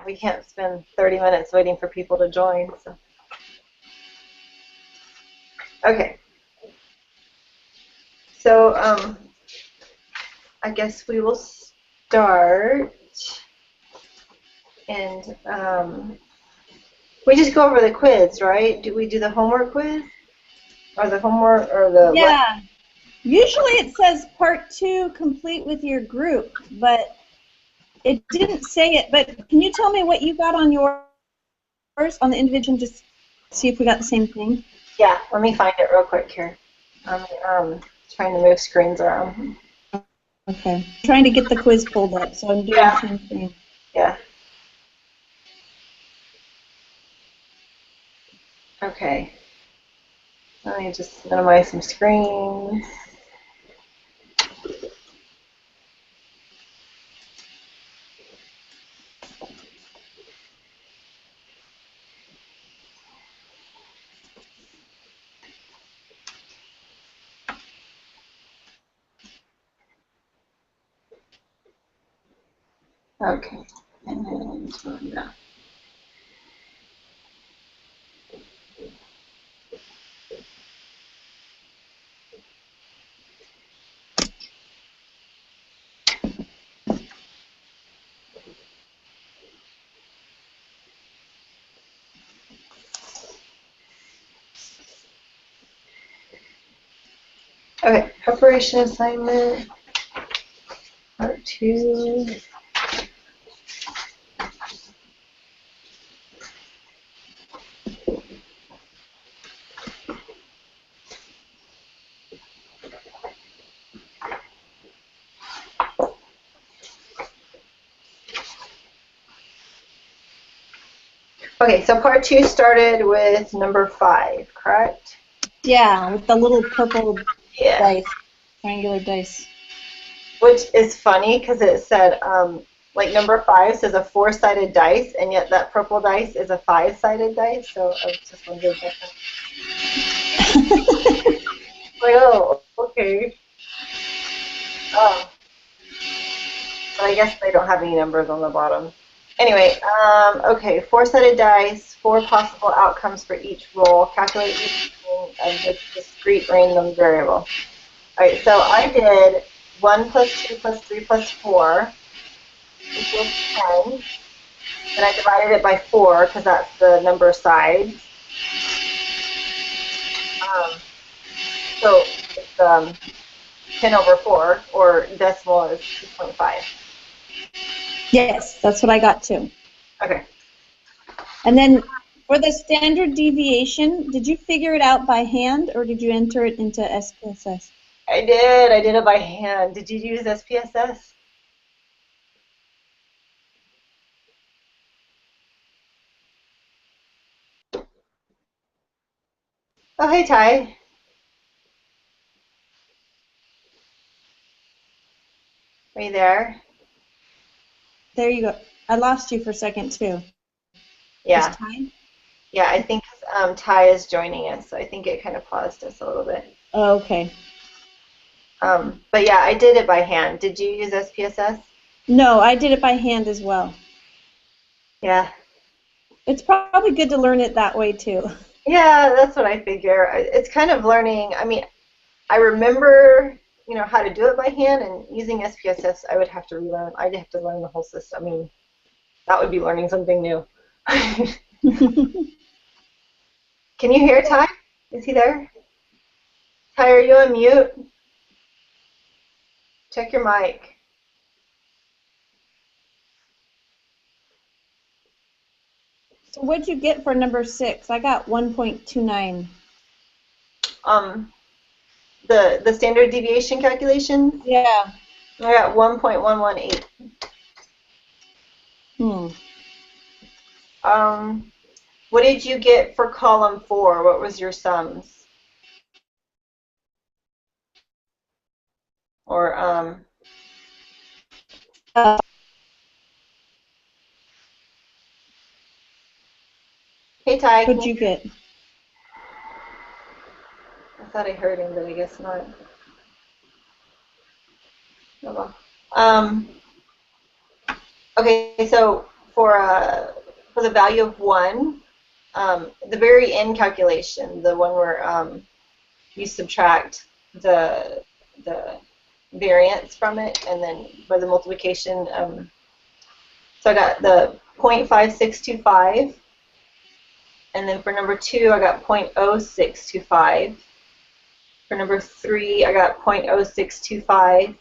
we can't spend 30 minutes waiting for people to join. So. Okay. So I guess we will start, and we just go over the quiz, right? Do we do the homework quiz, or the homework, or the what? Yeah. Usually it says part 2 complete with your group, but it didn't say it. But can you tell me what you got on yours, on the individual, just see if we got the same thing? Yeah, let me find it real quick here. I'm trying to move screens around. Okay. I'm trying to get the quiz pulled up, so I'm doing the same thing. Yeah. Okay. Let me just minimize some screens. Okay. And then no. Okay, preparation assignment, part 2. Okay, so part 2 started with number 5, correct? Yeah, with the little purple dice, triangular dice. Which is funny because it said, like number 5 says a 4-sided dice, and yet that purple dice is a 5-sided dice. So I was just wondering. Like, oh, okay. But I guess they don't have any numbers on the bottom. Anyway, okay, 4-sided dice, 4 possible outcomes for each roll. Calculate each of the discrete random variable. All right, so I did 1 plus 2 plus 3 plus 4 equals 10. And I divided it by 4 because that's the number of sides. So it's 10 over 4, or decimal is 2.5. Yes, that's what I got too. Okay. And then for the standard deviation, did you figure it out by hand or did you enter it into SPSS? I did. I did it by hand. Did you use SPSS? Oh, hey, Ty. Are you there? There you go. I lost you for a second too. Yeah. Is Ty? Yeah, I think Ty is joining us, so I think it kind of paused us a little bit. Oh, okay. But yeah, I did it by hand. Did you use SPSS? No, I did it by hand as well. Yeah. It's probably good to learn it that way too. Yeah, that's what I figure. It's kind of learning. I mean, I remember, how to do it by hand, and using SPSS, I would have to relearn. I'd have to learn the whole system. I mean, that would be learning something new. Can you hear Ty? Is he there? Ty, are you on mute? Check your mic. So what'd you get for number 6? I got 1.29. The standard deviation calculation? Yeah. I got 1.118. What did you get for column 4? What was your sums? Or hey Ty, What'd you get? I thought I heard him, but I guess not. Oh well. Okay, so for the value of 1, the very end calculation, the one where you subtract the variance from it, and then by the multiplication, so I got the 0.5625, and then for number 2, I got 0.0625. For number 3, I got 0.0625,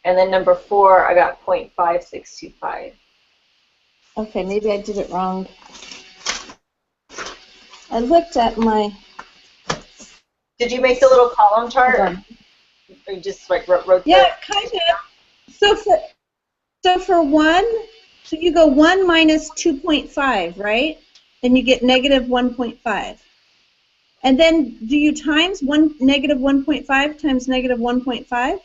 and then number 4, I got 0.5625. Okay, maybe I did it wrong. I looked at my... Did you make the little column chart? Hold on. Or you just like wrote Yeah, kind of. So for 1, so you go 1 minus 2.5, right? And you get negative 1.5. And then do you times negative 1.5 times negative 1.5?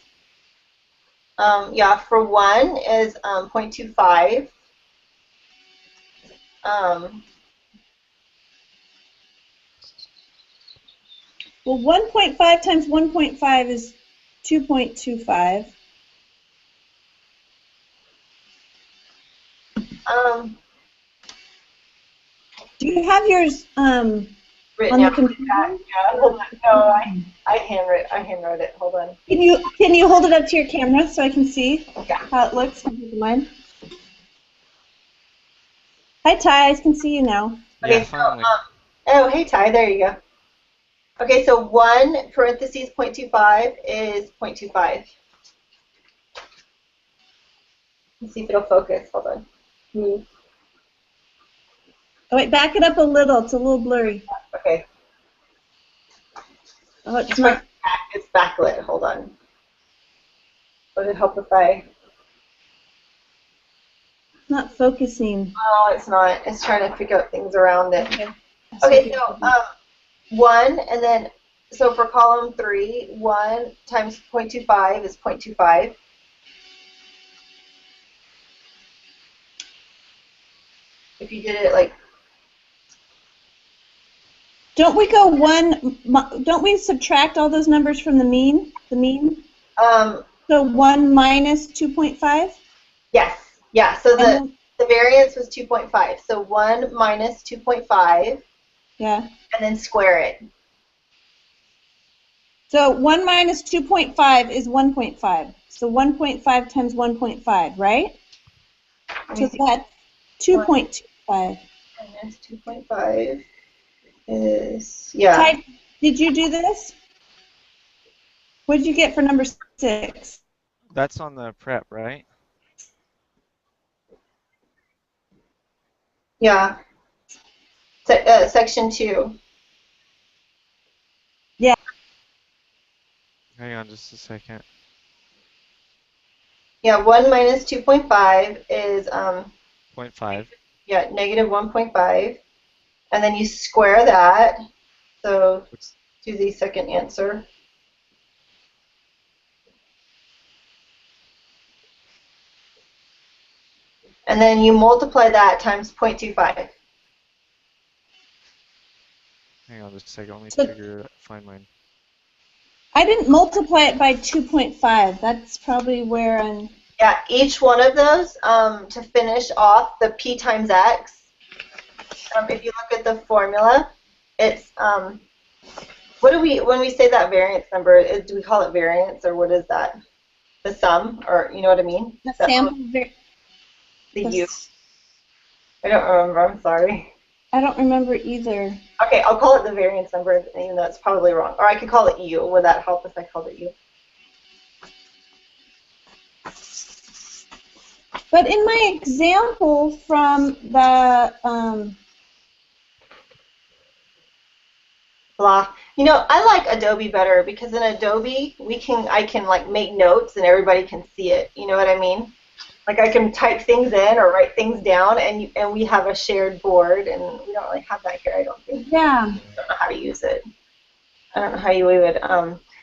Yeah, for 1 is 0.25. Well, 1.5 times 1.5 is 2.25. Do you have yours Written on the out. computer? Yeah, hold on. No, I handwrote it. Hold on. Can you hold it up to your camera so I can see Yeah. how it looks compared to mine? Hi, Ty. I can see you now. Okay, Yeah, finally. oh, hey, Ty. There you go. Okay, so 1 parentheses 0.25 is 0.25. Let's see if it'll focus. Hold on. Oh, wait, back it up a little. It's a little blurry. Okay. Oh, it's not. It's backlit. Hold on. Would it help if I... It's not focusing. Oh, it's not. It's trying to figure out things around it. Okay. Okay, so 1, and then, so for column 3, 1 times 0.25 is 0.25. If you did it like... Don't we go 1? Don't we subtract all those numbers from the mean? The mean. So 1 minus 2.5. Yes. Yeah. So the variance was 2.5. So 1 minus 2.5. Yeah. And then square it. So 1 minus 2.5 is 1.5. So 1.5 times 1.5, right? So that's 2.25. Minus 2.5 is, yeah. Ty, did you do this? What did you get for number 6? That's on the prep, right? Yeah. Section 2. Yeah. Hang on just a second. Yeah, 1 minus 2.5 is 0.5. yeah, negative 1.5. And then you square that. So do the second answer. And then you multiply that times 0.25. Hang on just a second. Let me find mine. I didn't multiply it by 2.5. That's probably where I'm... Yeah, each one of those, to finish off the p times x, if you look at the formula, it's, what do we, when we say that variance number, do we call it variance, or what is that? The sum, or you know what I mean? The sample The U. I don't remember, I'm sorry. I don't remember either. Okay, I'll call it the variance number, even though it's probably wrong. Or I could call it U. Would that help if I called it U? But in my example from the Blah. You know, I like Adobe better because in Adobe I can like make notes and everybody can see it. You know what I mean? Like I can type things in or write things down, and we have a shared board, and we don't really have that here, I don't think. Yeah. I don't know how to use it. I don't know how you would.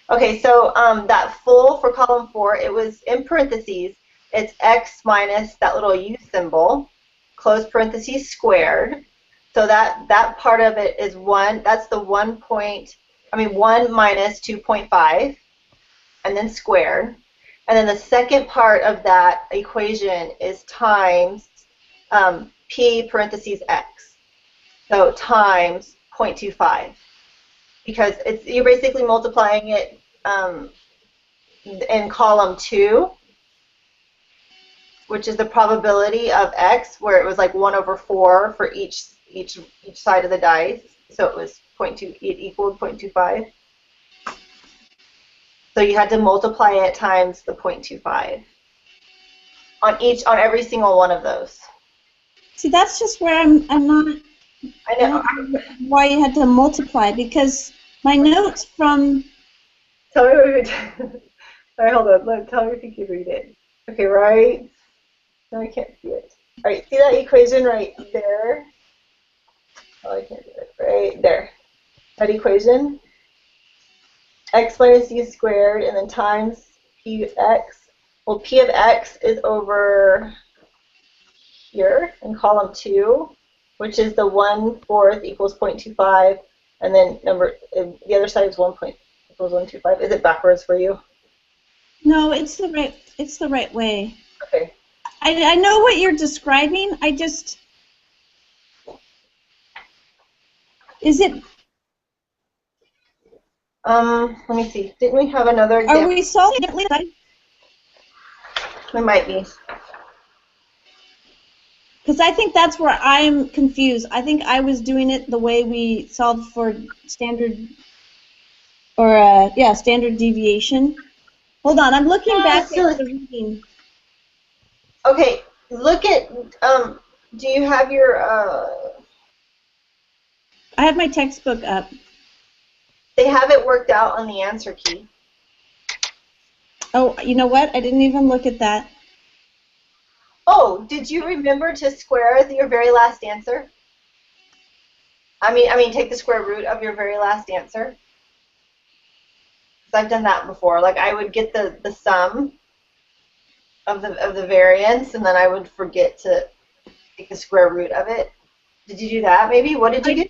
Okay, so that full for column 4, it was in parentheses. It's x minus that little u symbol, close parentheses squared. So that part of it is 1. That's the 1 minus 2.5, and then squared. And then the second part of that equation is times P parentheses X. So times 0.25. Because you're basically multiplying it in column 2, which is the probability of X, where it was like 1/4 for each side of the dice. So it was 0.2, it equaled 0.25. So you had to multiply it times the 0.25 on every single one of those. See, that's just where I'm not. I know. I don't know why you had to multiply, because my notes from. Tell me what it. Sorry, hold on. Look, tell me if you can read it. Okay, right. No, I can't see it. All right, see that equation right there? Oh, I can't do it. Right there. That equation. X minus u squared, and then times p of x. Well, p of x is over here in column 2, which is the 1/4 equals 0.25, and then the other side is 1 equals 125. Is it backwards for you? No, it's the right way. Okay. I know what you're describing. I just. Is it? Let me see. Didn't we have another Are example? we solving it? We might be. Because I think that's where I'm confused. I think I was doing it the way we solved for standard, or standard deviation. Hold on, I'm looking back at the reading. Okay, look at, do you have your, I have my textbook up. they have it worked out on the answer key. Oh, you know what? I didn't even look at that. Oh, did you remember to square your very last answer? I mean, take the square root of your very last answer. 'Cause I've done that before. Like, I would get the sum of the variance, and then I would forget to take the square root of it. Did you do that, maybe? What did you do?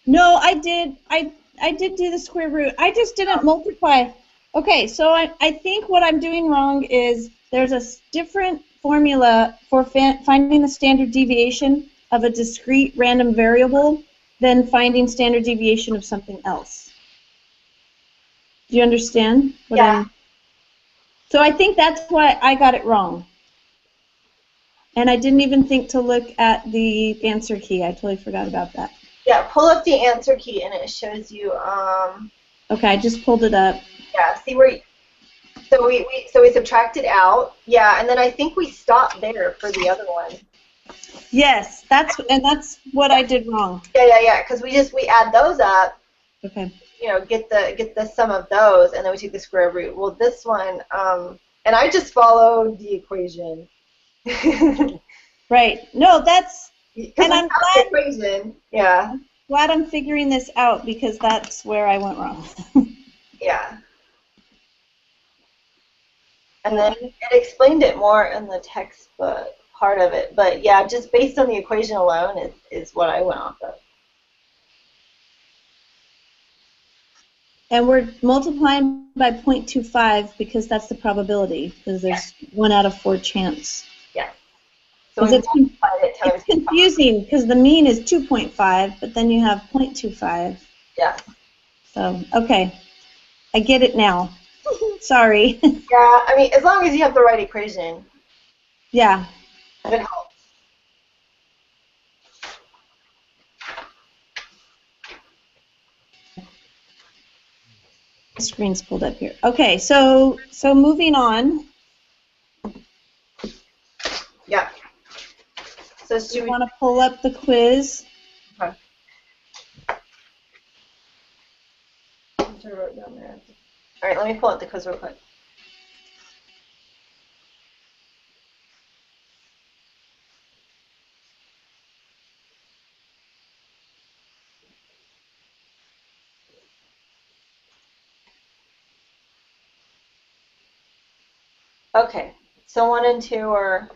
No, I did. I did do the square root. I just didn't multiply. Okay, so I think what I'm doing wrong is there's a different formula for finding the standard deviation of a discrete random variable than finding standard deviation of something else. Do you understand what Yeah. So I think that's why I got it wrong. And I didn't even think to look at the answer key. I totally forgot about that. Yeah, pull up the answer key, and it shows you, Okay, I just pulled it up. yeah, see where, so we subtracted out, yeah, and then I think we stopped there for the other one. Yes, that's what I did wrong. Yeah, because we add those up, Okay. you know, get the sum of those, and then we take the square root. Well, this one, and I just followed the equation. Right. No, that's, and I'm glad. Equation. Yeah. Glad I'm figuring this out, because that's where I went wrong. Yeah. And then it explained it more in the textbook part of it, but yeah, just based on the equation alone is what I went off of. And we're multiplying by 0.25 because that's the probability, because there's 1 out of 4 chance. Yeah. So we It's multiplied it times confusing because the mean is 2.5, but then you have 0.25. Yeah. So, okay. I get it now. Sorry. Yeah, I mean, as long as you have the right equation, Yeah. it helps. The screen's pulled up here. Okay, so moving on. Yeah. So You want to pull up the quiz? Okay. I wrote down there. All right, let me pull up the quiz real quick. Okay, so 1 and 2 were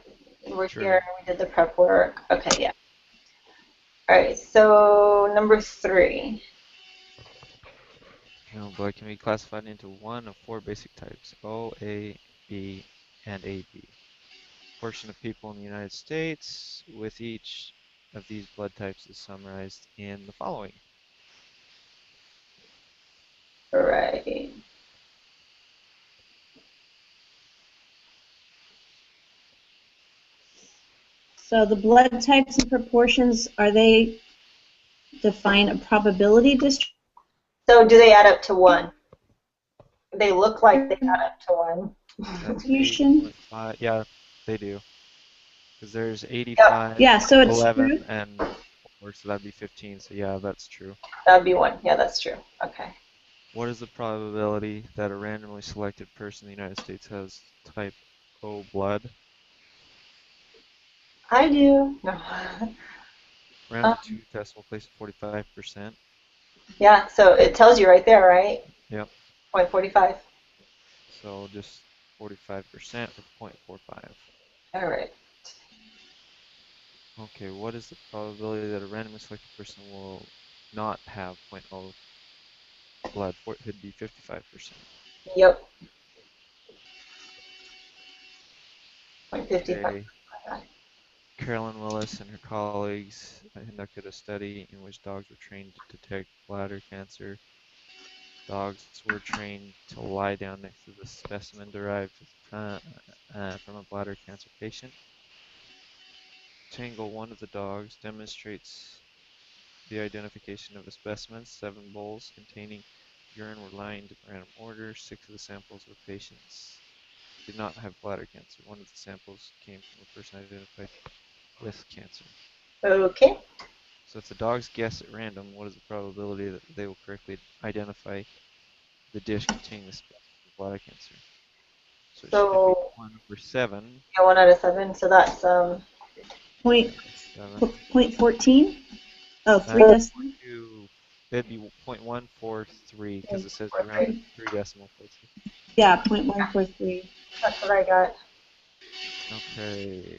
Sure. here, and we did the prep work. Okay, yeah. All right, so number 3. Blood can be classified into one of 4 basic types: O, A, B, and AB. proportion of people in the United States with each of these blood types is summarized in the following. Right. So the blood types and proportions, are they define a probability distribution? So do they add up to 1? They look like they add up to 1. That's 8.5. Yeah, they do. Because there's 85, Yeah, so it's 11, true. and 4, so that'd be 15. So yeah, that's true. That would be 1. Yeah, that's true. Okay. What is the probability that a randomly selected person in the United States has type O blood? I do. No. Round to 2 decimal place 45%. Yeah, so it tells you right there, right? Yep. 0.45. So just 45% or 0.45. All right. Okay, what is the probability that a randomly selected person will not have 0.0 blood? It could be 55%. Yep. 0.55. Okay. Carolyn Willis and her colleagues conducted a study in which dogs were trained to detect bladder cancer. Dogs were trained to lie down next to the specimen derived from a bladder cancer patient. Tangle 1 of the dogs demonstrates the identification of a specimen. 7 bowls containing urine were lined in random order. 6 of the samples were patients did not have bladder cancer. 1 of the samples came from a person identified with cancer. Okay. So if the dogs guess at random, what is the probability that they will correctly identify the dish containing the specimen of bladder cancer? So it should be 1/7. Yeah, 1 out of 7. So that's Point 7. 0.14? Oh, 3 decimals. It'd be 0.143 because it says around 3 decimal places. Yeah, 0.143. That's what I got. Okay,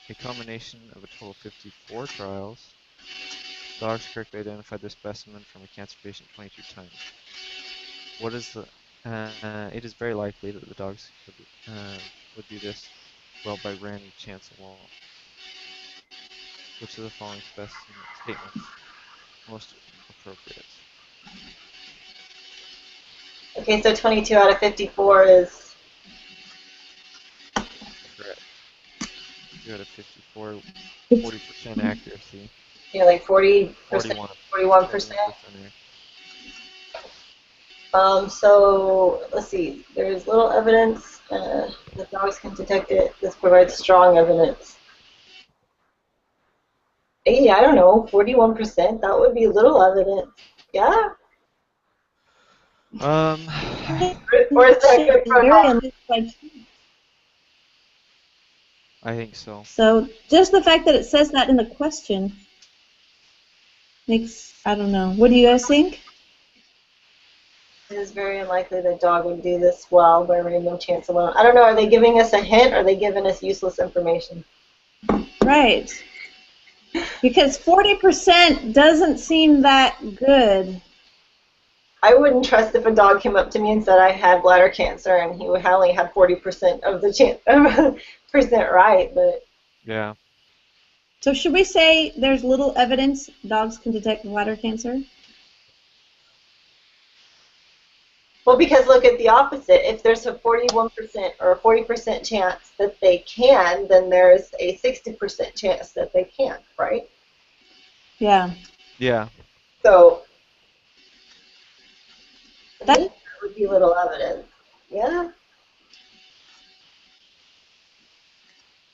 a combination of a total of 54 trials. Dogs correctly identified the specimen from a cancer patient 22 times. What is the? It is very likely that the dogs would do this well by random chance alone. Which of the following statements most appropriate? Okay, so 22 out of 54 is Correct. 2 out of 54, 40% accuracy. yeah, like 40%, 41%. So let's see. There is little evidence that dogs can detect it. This provides strong evidence. Hey, I don't know, 41%. That would be little evidence. Yeah. Or is that good for not? I think so. So just the fact that it says that in the question makes, I don't know. What do you guys think? It is very unlikely that dog would do this well by random chance alone. I don't know. Are they giving us a hint or are they giving us useless information? Right. Because 40% doesn't seem that good. I wouldn't trust if a dog came up to me and said I had bladder cancer and he only had 40% of the chance percent right, but yeah. So should we say there's little evidence dogs can detect bladder cancer? Well, because look at the opposite. If there's a 41% or a 40% chance that they can, then there's a 60% chance that they can't, right? Yeah. Yeah. So that would be little evidence. Yeah.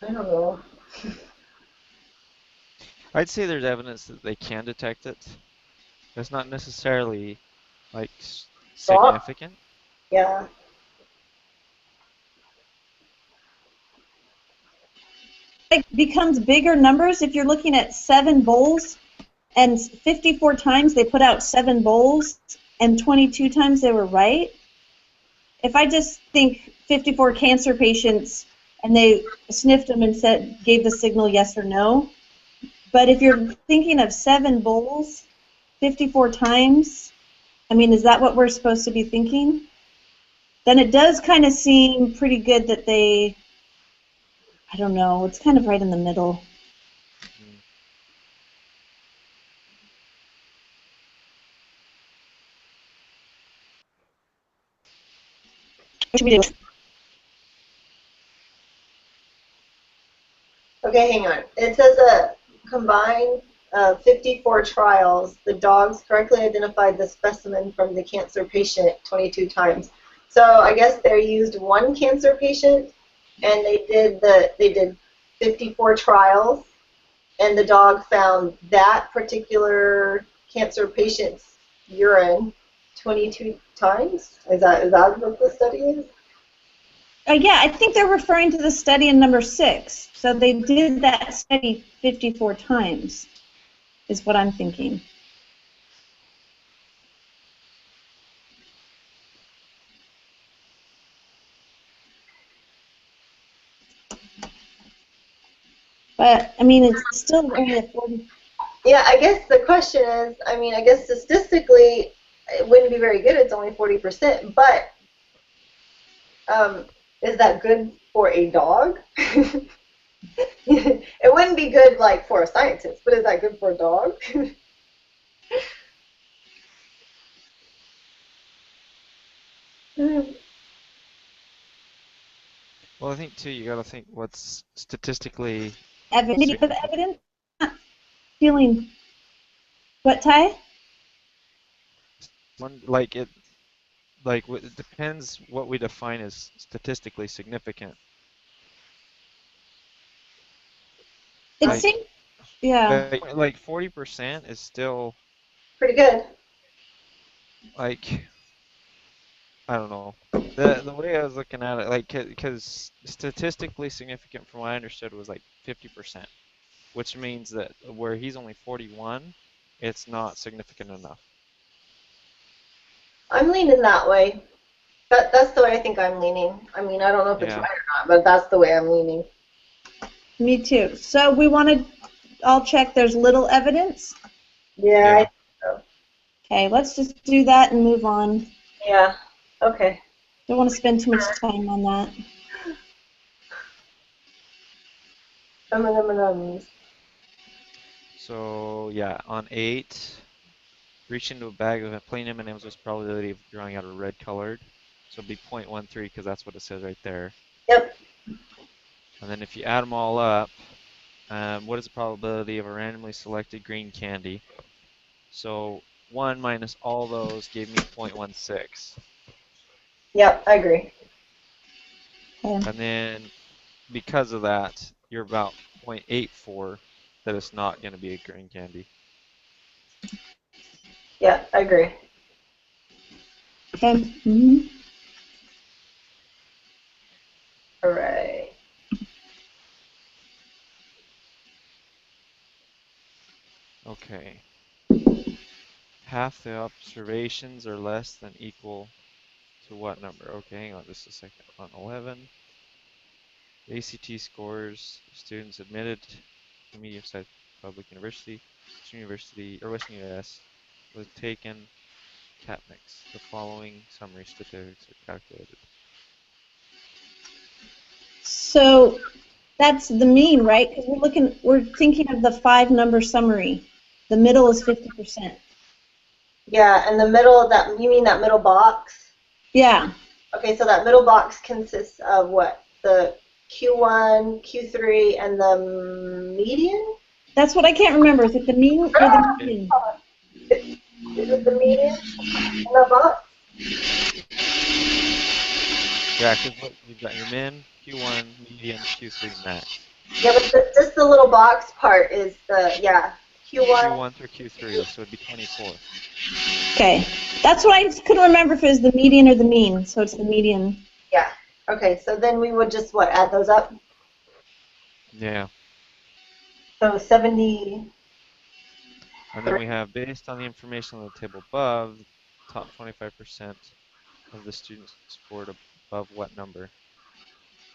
I don't know. I'd say there's evidence that they can detect it. That's not necessarily like significant. Yeah. It becomes bigger numbers if you're looking at 7 bowls and 54 times they put out 7 bowls and 22 times they were right. If I just think 54 cancer patients and they sniffed them and gave the signal yes or no, but if you're thinking of 7 bowls 54 times, I mean, is that what we're supposed to be thinking? Then it does kind of seem pretty good that they I don't know. It's kind of right in the middle. Mm. What should we do? Okay, hang on. It says a combined 54 trials, the dogs correctly identified the specimen from the cancer patient 22 times. So I guess they used one cancer patient, and they did 54 trials, and the dog found that particular cancer patient's urine 22 times. Is that what the study is? Yeah, I think they're referring to the study in number 6. So they did that study 54 times, is what I'm thinking. But, I mean, it's still only a 40. Yeah, I guess the question is, I mean, I guess statistically it wouldn't be very good. It's only 40%, but is that good for a dog? It wouldn't be good, like, for a scientist, but is that good for a dog? Well, I think too, you gotta think what's statistically Maybe for the significant. evidence? Not feeling. What, Ty? It depends what we define as statistically significant. It Like, seems, yeah. like 40% is still Pretty good. like, I don't know. The way I was looking at it, like, because statistically significant, from what I understood, was like 50%, which means that where he's only 41, it's not significant enough. I'm leaning that way. That's the way I think I'm leaning. I mean, I don't know if it's right Yeah. or not, but that's the way I'm leaning. Me too. So we want to all check there's little evidence. Yeah, I Yeah. think so. Okay, let's just do that and move on. Yeah. Okay. Don't want to spend too much time on that. M&Ms. So yeah, on 8, reach into a bag of plain M&Ms with probability of drawing out a red colored. So it'd be 0.13 because that's what it says right there. Yep. And then if you add them all up, what is the probability of a randomly selected green candy? So 1 minus all those gave me 0.16. Yep, I agree. Okay. And then because of that, you're about 0.84 that it's not going to be a green candy. Yeah, I agree. Okay. Mm-hmm. All right. Okay. Half the observations are less than equal to what number? Okay, hang on just a second. On 11, the ACT scores students admitted to medium-sized public university, Western US, was taken cat mix. The following summary statistics are calculated. So that's the mean, right? Because we're thinking of the 5-number summary. The middle is 50%. Yeah, and the middle of that, you mean that middle box? Yeah. Okay, so that middle box consists of what? The Q1, Q3, and the median? That's what I can't remember. Is it the mean or the median? Is it the median in the box? Yeah, because you've got your min, Q1, median, Q3, max. Yeah, but just the little box part is the, yeah, Q1. Q1 through Q3, so it'd be 24. Okay. That's what I couldn't remember if it was the median or the mean. So it's the median. Yeah. Okay, so then we would just, what, add those up? Yeah. So 70. And then we have, based on the information on the table above, top 25% of the students scored above what number?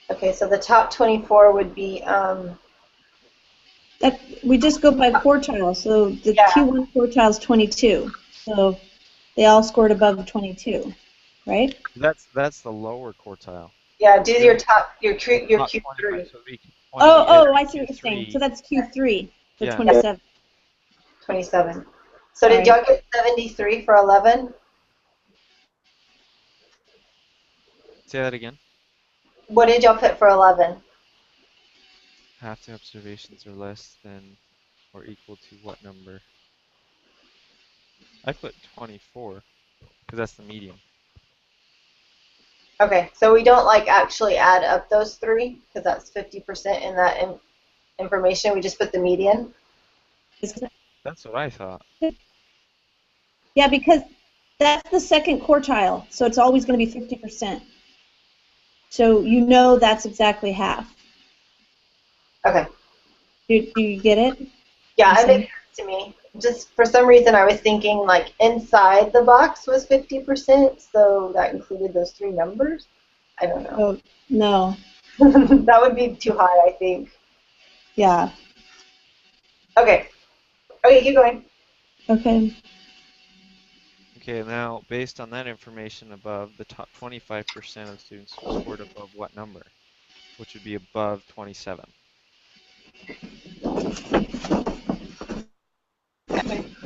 Okay, so the top 24 would be, We just go by quartile. So the yeah, Q1 quartile is 22. So they all scored above 22, right? That's the lower quartile. yeah, do your top, your Top Q3. 25. So Oh, I see what you're saying. Q3. So that's Q3 for Yeah. 27. 27. So did y'all get 73 for 11? Say that again. What did y'all put for 11? Half the observations are less than or equal to what number? I put 24 because that's the median. Okay, so we don't like actually add up those three because that's 50% in that information. We just put the median. That's what I thought. Yeah, because that's the second quartile, so it's always going to be 50%. So you know that's exactly half. Okay. Do you get it? Yeah, You it makes sense to me. Just for some reason, I was thinking like inside the box was 50%, so that included those three numbers. I don't know. Oh, no. That would be too high, I think. Yeah. Okay. Okay, keep going. Okay. Okay, now based on that information above, the top 25% of students scored above what number? Which would be above 27.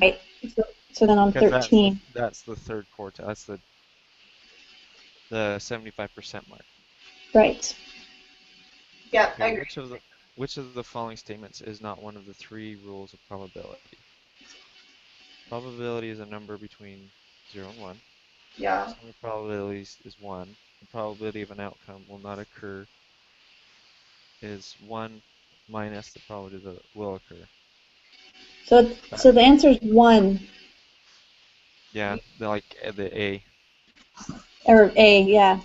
Right. So then on 13. That's the third quartile. That's the 75% mark. Right. Yeah, I Okay, agree. which of the following statements is not one of the three rules of probability? Probability is a number between 0 and 1. Yeah. Sum of probabilities is 1. The probability of an outcome will not occur is 1 minus the probability that it will occur. So the answer is 1. Yeah, the A. Or A, yeah.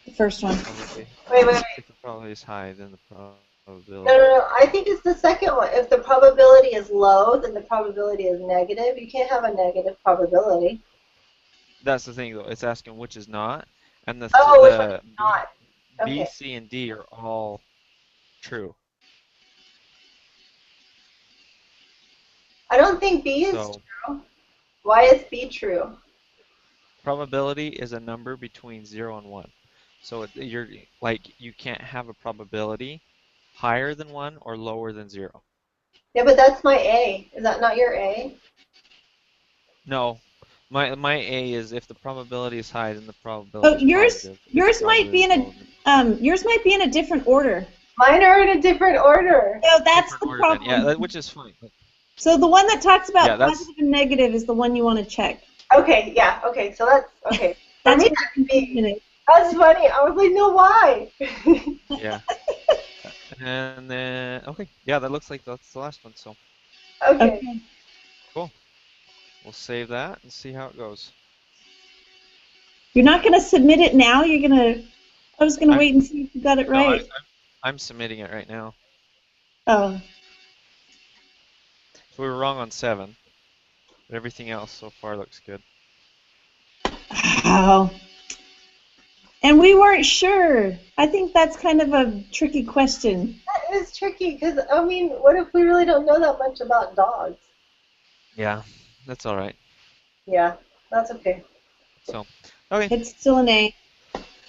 The first one. Wait. If the probability is high, then the probability. No. I think it's the second one. If the probability is low, then the probability is negative. You can't have a negative probability. That's the thing, though. It's asking which is not, and Which one is B, not? B, Okay. C, and D are all true. I don't think B is So true. Why is B true? probability is a number between 0 and 1. So you can't have a probability higher than 1 or lower than 0. Yeah, but that's my A. Is that not your A? No, my A is if the probability is high, then the probability Oh, is positive. If the yours might be probability is low, yours might be in a different order. Mine are in a different order. So that's different the order then. problem. Yeah, which is fine. So the one that talks about Yeah, that's positive and negative is the one you want to check. Okay, yeah, okay, so that's okay. For That's me, what that's the B. confusion is. That's funny. I was like, no, why? yeah. And then okay, yeah, that looks like that's the last one. So Okay. Okay. cool. We'll save that and see how it goes. You're not going to submit it now. I was going to wait and see if you got it No, right. I'm submitting it right now. Oh. So we were wrong on 7, but everything else so far looks good. Oh. And we weren't sure. I think that's kind of a tricky question. That is tricky because, I mean, what if we really don't know that much about dogs? Yeah, that's all right. Yeah, that's okay. So, okay. It's still an A.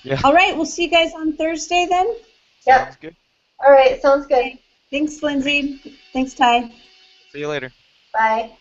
Yeah. All right, we'll see you guys on Thursday then. Yeah. Sounds good. All right, sounds good. Thanks, Lindsay. Thanks, Ty. See you later. Bye.